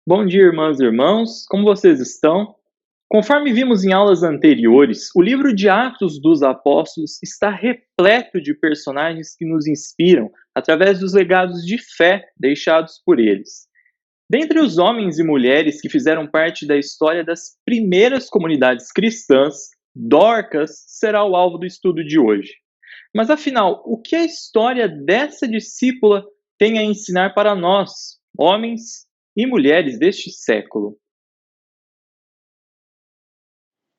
Bom dia, irmãs e irmãos, como vocês estão? Conforme vimos em aulas anteriores, o livro de Atos dos Apóstolos está repleto de personagens que nos inspiram através dos legados de fé deixados por eles. Dentre os homens e mulheres que fizeram parte da história das primeiras comunidades cristãs, Dorcas será o alvo do estudo de hoje. Mas afinal, o que a história dessa discípula tem a ensinar para nós, homens e mulheres deste século?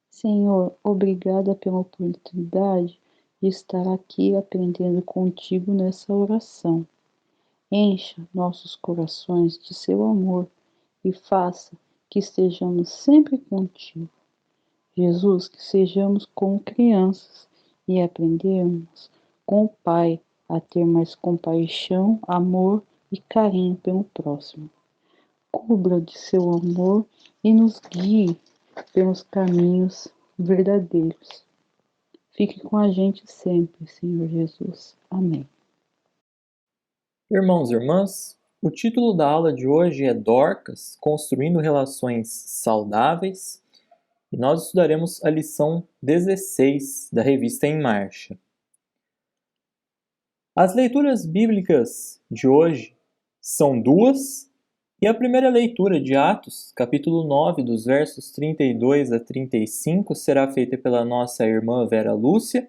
Senhor, obrigada pela oportunidade de estar aqui aprendendo contigo nessa oração. Encha nossos corações de seu amor e faça que estejamos sempre contigo. Jesus, que sejamos como crianças e aprendermos com o Pai a ter mais compaixão, amor e carinho pelo próximo. Cubra de seu amor e nos guie pelos caminhos verdadeiros. Fique com a gente sempre, Senhor Jesus. Amém. Irmãos e irmãs, o título da aula de hoje é Dorcas, Construindo Relações Saudáveis, e nós estudaremos a lição 16 da revista Em Marcha. As leituras bíblicas de hoje são duas, e a primeira leitura de Atos, capítulo 9, dos versos 32 a 35, será feita pela nossa irmã Vera Lúcia,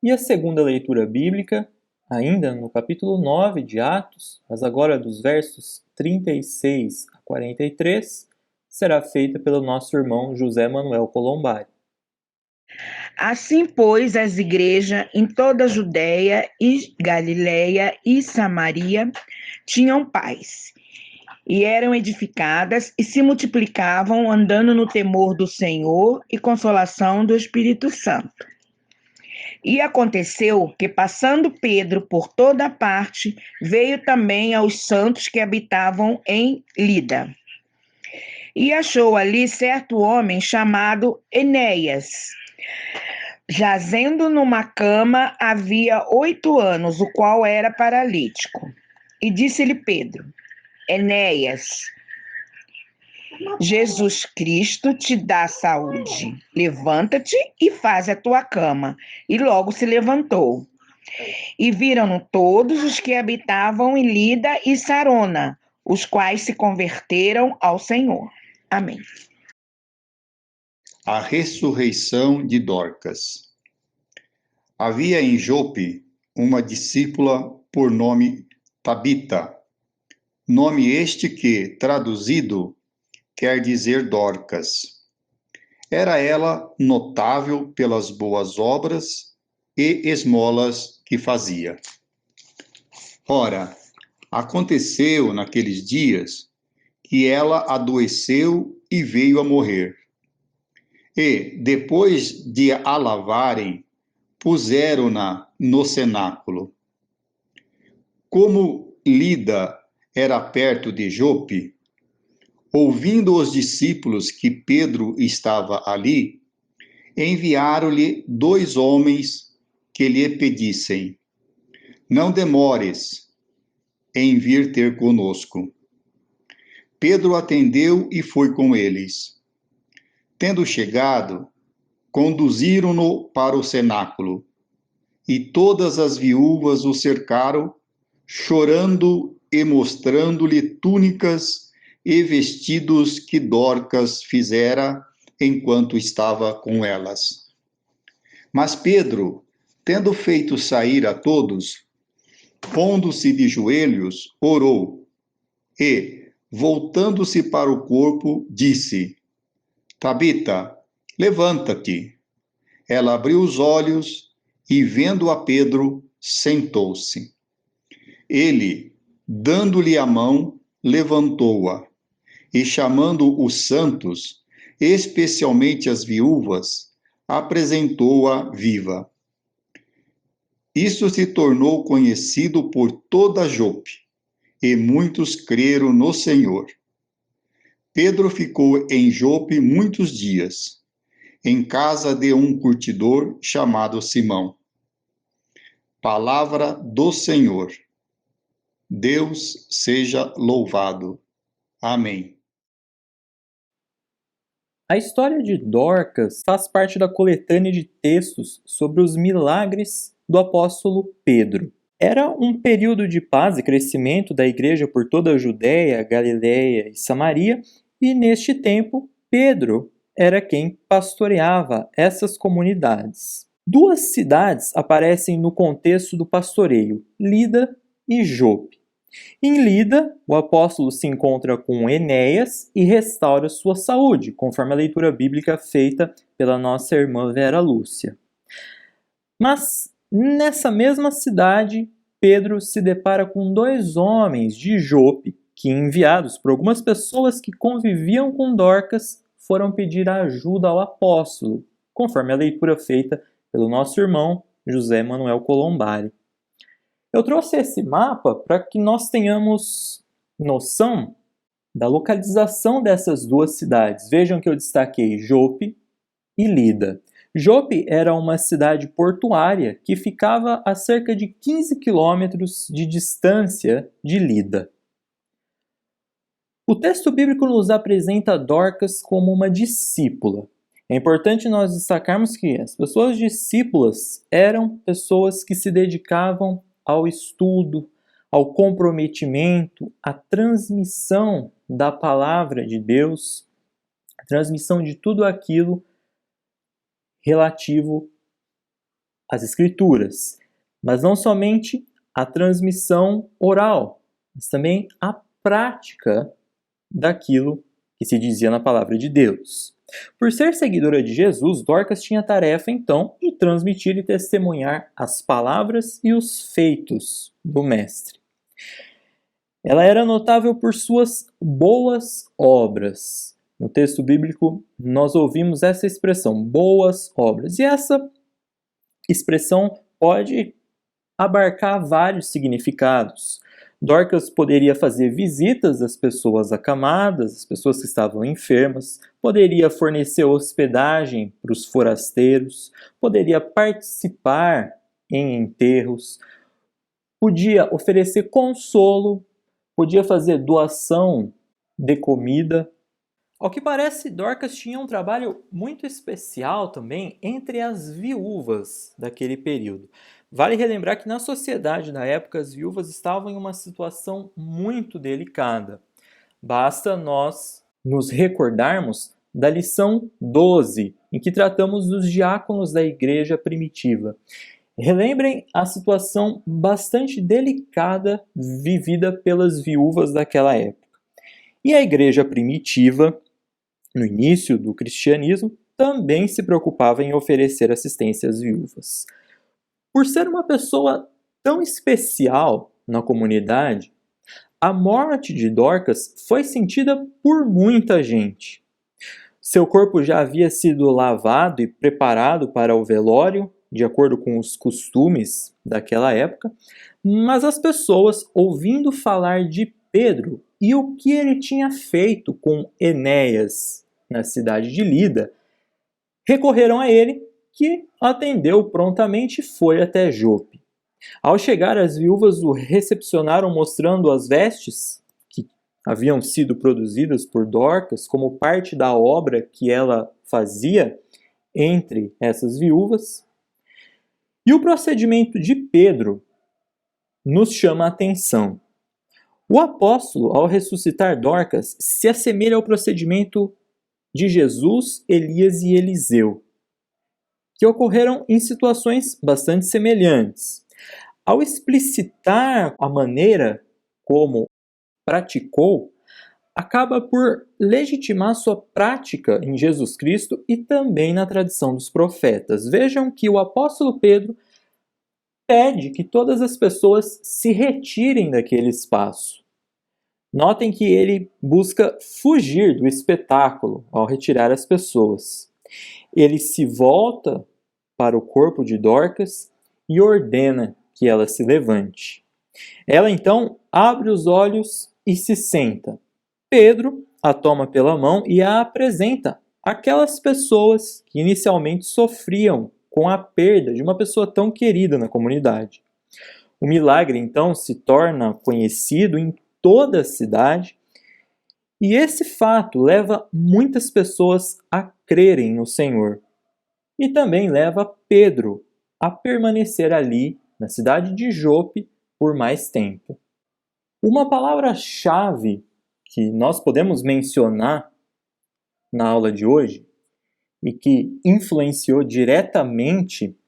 e a segunda leitura bíblica, ainda no capítulo 9 de Atos, mas agora dos versos 36 a 43, será feita pelo nosso irmão José Manuel Colombari. Assim, pois, as igrejas em toda a Judéia e Galiléia e Samaria tinham paz, e eram edificadas e se multiplicavam, andando no temor do Senhor e consolação do Espírito Santo. E aconteceu que, passando Pedro por toda parte, veio também aos santos que habitavam em Lida. E achou ali certo homem chamado Enéas, jazendo numa cama havia 8 anos, o qual era paralítico. E disse-lhe Pedro: Enéas, Jesus Cristo te dá saúde. Levanta-te e faz a tua cama. E logo se levantou. E viram-no todos os que habitavam em Lida e Sarona, os quais se converteram ao Senhor. Amém. A ressurreição de Dorcas. Havia em Jope uma discípula por nome Tabita, nome este que, traduzido, quer dizer Dorcas. Era ela notável pelas boas obras e esmolas que fazia. Ora, aconteceu naqueles dias que ela adoeceu e veio a morrer. E, depois de a lavarem, puseram-na no cenáculo. Como Lida era perto de Jope, ouvindo os discípulos que Pedro estava ali, enviaram-lhe 2 homens que lhe pedissem: não demores em vir ter conosco. Pedro atendeu e foi com eles. Tendo chegado, conduziram-no para o cenáculo, e todas as viúvas o cercaram, chorando e mostrando-lhe túnicas e vestidos que Dorcas fizera enquanto estava com elas. Mas Pedro, tendo feito sair a todos, pondo-se de joelhos, orou, e, voltando-se para o corpo, disse: Tabita, levanta-te. Ela abriu os olhos e, vendo a Pedro, sentou-se. Ele, dando-lhe a mão, levantou-a e, chamando os santos, especialmente as viúvas, apresentou-a viva. Isso se tornou conhecido por toda Jope, e muitos creram no Senhor. Pedro ficou em Jope muitos dias, em casa de um curtidor chamado Simão. Palavra do Senhor. Deus seja louvado. Amém. A história de Dorcas faz parte da coletânea de textos sobre os milagres do apóstolo Pedro. Era um período de paz e crescimento da igreja por toda a Judéia, Galiléia e Samaria, e neste tempo, Pedro era quem pastoreava essas comunidades. Duas cidades aparecem no contexto do pastoreio, Lida e Jope. Em Lida, o apóstolo se encontra com Enéas e restaura sua saúde, conforme a leitura bíblica feita pela nossa irmã Vera Lúcia. Mas, nessa mesma cidade, Pedro se depara com dois homens de Jope, que, enviados por algumas pessoas que conviviam com Dorcas, foram pedir ajuda ao apóstolo, conforme a leitura feita pelo nosso irmão José Manuel Colombari. Eu trouxe esse mapa para que nós tenhamos noção da localização dessas duas cidades. Vejam que eu destaquei Jope e Lida. Jope era uma cidade portuária que ficava a cerca de 15 quilômetros de distância de Lida. O texto bíblico nos apresenta Dorcas como uma discípula. É importante nós destacarmos que as pessoas discípulas eram pessoas que se dedicavam ao estudo, ao comprometimento, à transmissão da palavra de Deus, a transmissão de tudo aquilo relativo às Escrituras. Mas não somente a transmissão oral, mas também a prática daquilo que se dizia na palavra de Deus. Por ser seguidora de Jesus, Dorcas tinha a tarefa, então, de transmitir e testemunhar as palavras e os feitos do Mestre. Ela era notável por suas boas obras. No texto bíblico, nós ouvimos essa expressão, boas obras. E essa expressão pode abarcar vários significados. Dorcas poderia fazer visitas às pessoas acamadas, às pessoas que estavam enfermas, poderia fornecer hospedagem para os forasteiros, poderia participar em enterros, podia oferecer consolo, podia fazer doação de comida. Ao que parece, Dorcas tinha um trabalho muito especial também entre as viúvas daquele período. Vale relembrar que na sociedade da época as viúvas estavam em uma situação muito delicada. Basta nós nos recordarmos da lição 12, em que tratamos dos diáconos da igreja primitiva. Relembrem a situação bastante delicada vivida pelas viúvas daquela época. E a igreja primitiva, no início do cristianismo, também se preocupava em oferecer assistência às viúvas. Por ser uma pessoa tão especial na comunidade, a morte de Dorcas foi sentida por muita gente. Seu corpo já havia sido lavado e preparado para o velório, de acordo com os costumes daquela época, mas as pessoas, ouvindo falar de Pedro e o que ele tinha feito com Enéas na cidade de Lida, recorreram a ele, que atendeu prontamente e foi até Jope. Ao chegar, as viúvas o recepcionaram mostrando as vestes que haviam sido produzidas por Dorcas como parte da obra que ela fazia entre essas viúvas. E o procedimento de Pedro nos chama a atenção. O apóstolo, ao ressuscitar Dorcas, se assemelha ao procedimento de Jesus, Elias e Eliseu, que ocorreram em situações bastante semelhantes. Ao explicitar a maneira como praticou, acaba por legitimar sua prática em Jesus Cristo e também na tradição dos profetas. Vejam que o apóstolo Pedro pede que todas as pessoas se retirem daquele espaço. Notem que ele busca fugir do espetáculo ao retirar as pessoas. Ele se volta para o corpo de Dorcas e ordena que ela se levante. Ela então abre os olhos e se senta. Pedro a toma pela mão e a apresenta àquelas pessoas que inicialmente sofriam com a perda de uma pessoa tão querida na comunidade. O milagre então se torna conhecido em toda a cidade E esse fato leva muitas pessoas a crerem no Senhor. E também leva Pedro a permanecer ali, na cidade de Jope, por mais tempo. Uma palavra-chave que nós podemos mencionar na aula de hoje e que influenciou diretamente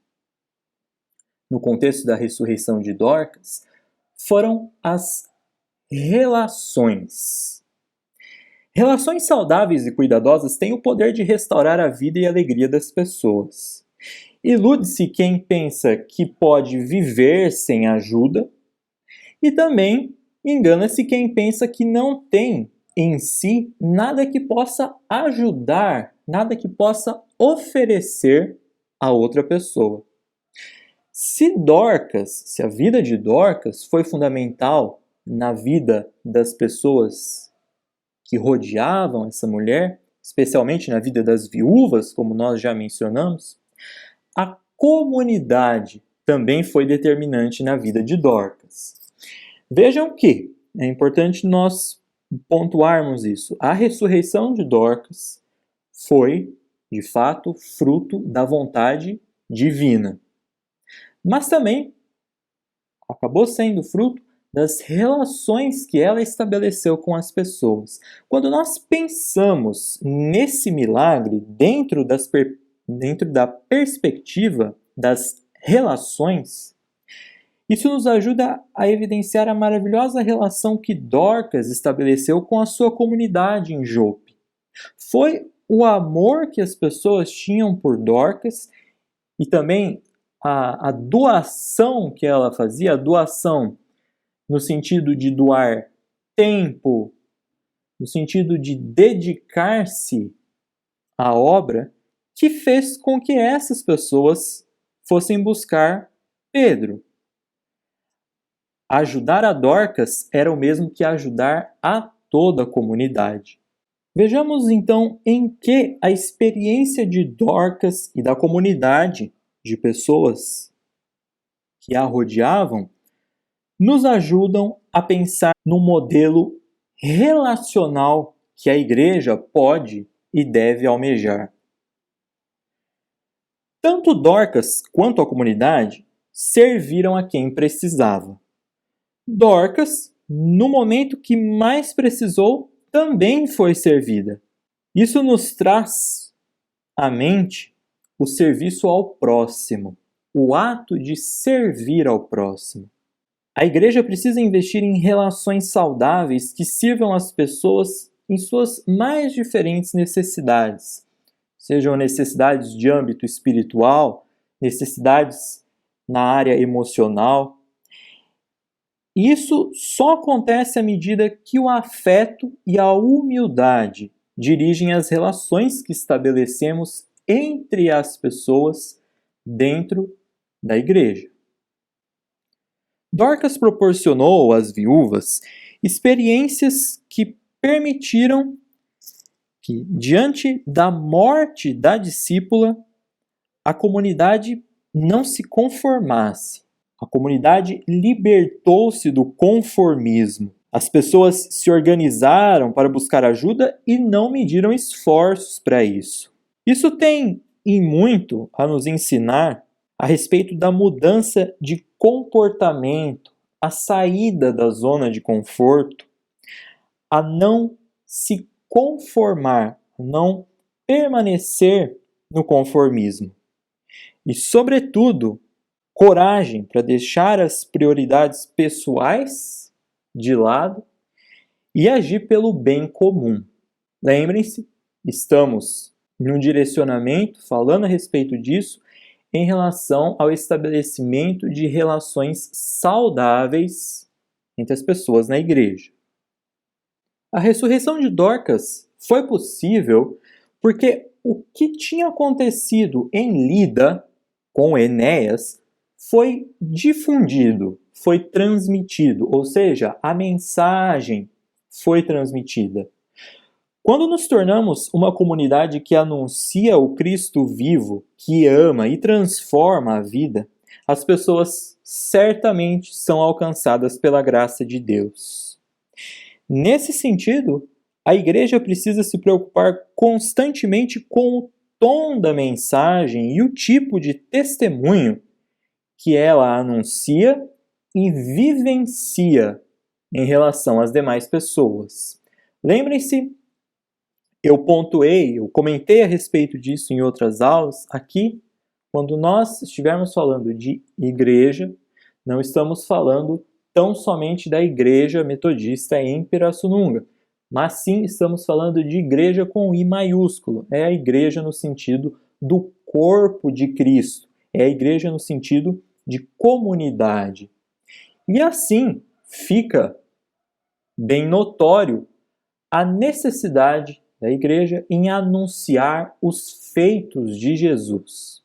no contexto da ressurreição de Dorcas foram as relações. Relações saudáveis e cuidadosas têm o poder de restaurar a vida e a alegria das pessoas. Ilude-se quem pensa que pode viver sem ajuda e também engana-se quem pensa que não tem em si nada que possa ajudar, nada que possa oferecer a outra pessoa. Se a vida de Dorcas foi fundamental na vida das pessoas que rodeavam essa mulher, especialmente na vida das viúvas, como nós já mencionamos, a comunidade também foi determinante na vida de Dorcas. Vejam que é importante nós pontuarmos isso. A ressurreição de Dorcas foi, de fato, fruto da vontade divina. Mas também acabou sendo fruto das relações que ela estabeleceu com as pessoas. Quando nós pensamos nesse milagre dentro da perspectiva das relações, isso nos ajuda a evidenciar a maravilhosa relação que Dorcas estabeleceu com a sua comunidade em Jope. Foi o amor que as pessoas tinham por Dorcas e também a doação que ela fazia, a doação no sentido de doar tempo, no sentido de dedicar-se à obra, que fez com que essas pessoas fossem buscar Pedro. Ajudar a Dorcas era o mesmo que ajudar a toda a comunidade. Vejamos então em que a experiência de Dorcas e da comunidade de pessoas que a rodeavam nos ajudam a pensar no modelo relacional que a igreja pode e deve almejar. Tanto Dorcas quanto a comunidade serviram a quem precisava. Dorcas, no momento que mais precisou, também foi servida. Isso nos traz à mente o serviço ao próximo, o ato de servir ao próximo. A igreja precisa investir em relações saudáveis que sirvam as pessoas em suas mais diferentes necessidades, sejam necessidades de âmbito espiritual, necessidades na área emocional. Isso só acontece à medida que o afeto e a humildade dirigem as relações que estabelecemos entre as pessoas dentro da igreja. Dorcas proporcionou às viúvas experiências que permitiram que, diante da morte da discípula, a comunidade não se conformasse. A comunidade libertou-se do conformismo. As pessoas se organizaram para buscar ajuda e não mediram esforços para isso. Isso tem, em muito, a nos ensinar a respeito da mudança de comportamento, a saída da zona de conforto, a não se conformar, a não permanecer no conformismo. E, sobretudo, coragem para deixar as prioridades pessoais de lado e agir pelo bem comum. Lembrem-se, estamos em um direcionamento falando a respeito disso em relação ao estabelecimento de relações saudáveis entre as pessoas na igreja. A ressurreição de Dorcas foi possível porque o que tinha acontecido em Lida com Enéas foi difundido, foi transmitido, ou seja, a mensagem foi transmitida. Quando nos tornamos uma comunidade que anuncia o Cristo vivo, que ama e transforma a vida, as pessoas certamente são alcançadas pela graça de Deus. Nesse sentido, A igreja precisa se preocupar constantemente com o tom da mensagem e o tipo de testemunho que ela anuncia e vivencia em relação às demais pessoas. Lembrem-se, eu comentei a respeito disso em outras aulas. Aqui, quando nós estivermos falando de igreja, não estamos falando tão somente da igreja metodista em Pirassununga, mas sim estamos falando de igreja com I maiúsculo. É a igreja no sentido do corpo de Cristo. É a igreja no sentido de comunidade. E assim fica bem notório a necessidade da igreja em anunciar os feitos de Jesus.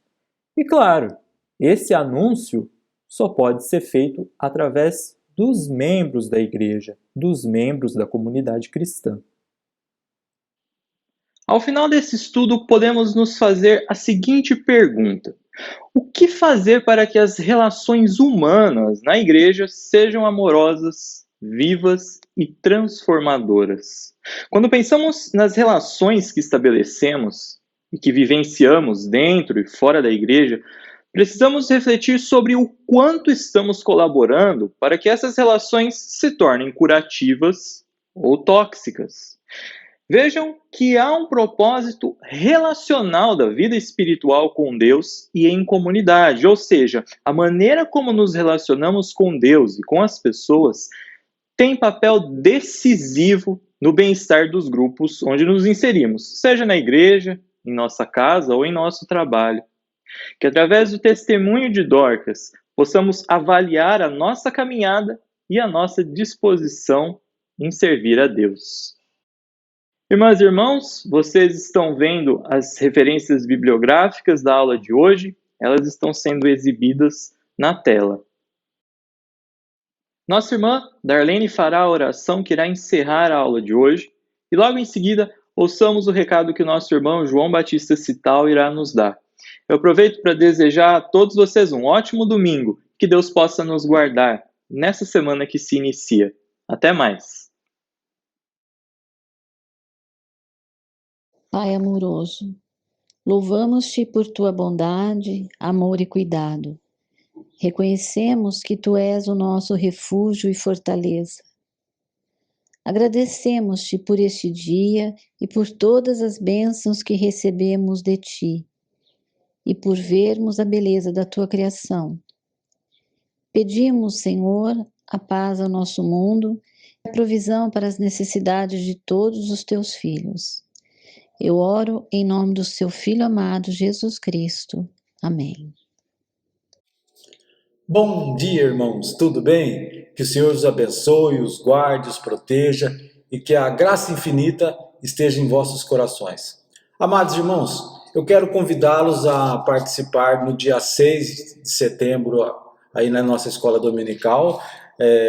E claro, esse anúncio só pode ser feito através dos membros da igreja, dos membros da comunidade cristã. Ao final desse estudo, podemos nos fazer a seguinte pergunta: o que fazer para que as relações humanas na igreja sejam amorosas, vivas e transformadoras? Quando pensamos nas relações que estabelecemos e que vivenciamos dentro e fora da igreja, precisamos refletir sobre o quanto estamos colaborando para que essas relações se tornem curativas ou tóxicas. Vejam que há um propósito relacional da vida espiritual com Deus e em comunidade, ou seja, a maneira como nos relacionamos com Deus e com as pessoas tem papel decisivo no bem-estar dos grupos onde nos inserimos, seja na igreja, em nossa casa ou em nosso trabalho. Que através do testemunho de Dorcas possamos avaliar a nossa caminhada e a nossa disposição em servir a Deus. Irmãs e irmãos, vocês estão vendo as referências bibliográficas da aula de hoje, elas estão sendo exibidas na tela. Nossa irmã Darlene fará a oração que irá encerrar a aula de hoje, e logo em seguida ouçamos o recado que o nosso irmão João Batista Cital irá nos dar. Eu aproveito para desejar a todos vocês um ótimo domingo, que Deus possa nos guardar nessa semana que se inicia. Até mais! Pai amoroso, louvamos-te por tua bondade, amor e cuidado. Reconhecemos que tu és o nosso refúgio e fortaleza. Agradecemos-te por este dia e por todas as bênçãos que recebemos de ti, e por vermos a beleza da tua criação. Pedimos, Senhor, a paz ao nosso mundo e a provisão para as necessidades de todos os teus filhos. Eu oro em nome do seu Filho amado, Jesus Cristo. Amém. Bom dia, irmãos, tudo bem? Que o Senhor os abençoe, os guarde, os proteja e que a graça infinita esteja em vossos corações. Amados irmãos, eu quero convidá-los a participar no dia 6 de setembro, aí na nossa escola dominical,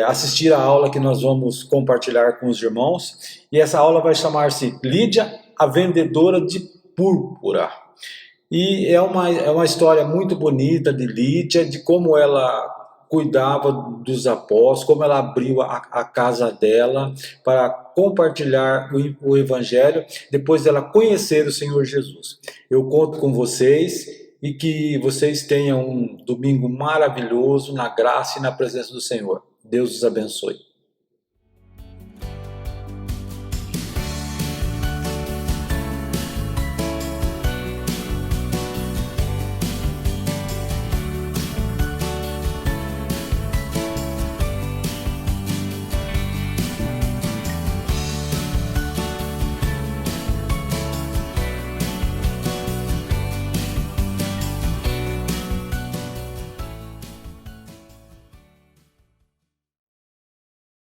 assistir a aula que nós vamos compartilhar com os irmãos. E essa aula vai chamar-se Lídia, a vendedora de púrpura. E é uma história muito bonita de Lídia, de como ela cuidava dos apóstolos, como ela abriu a casa dela para compartilhar o evangelho, depois dela conhecer o Senhor Jesus. Eu conto com vocês e que vocês tenham um domingo maravilhoso na graça e na presença do Senhor. Deus os abençoe.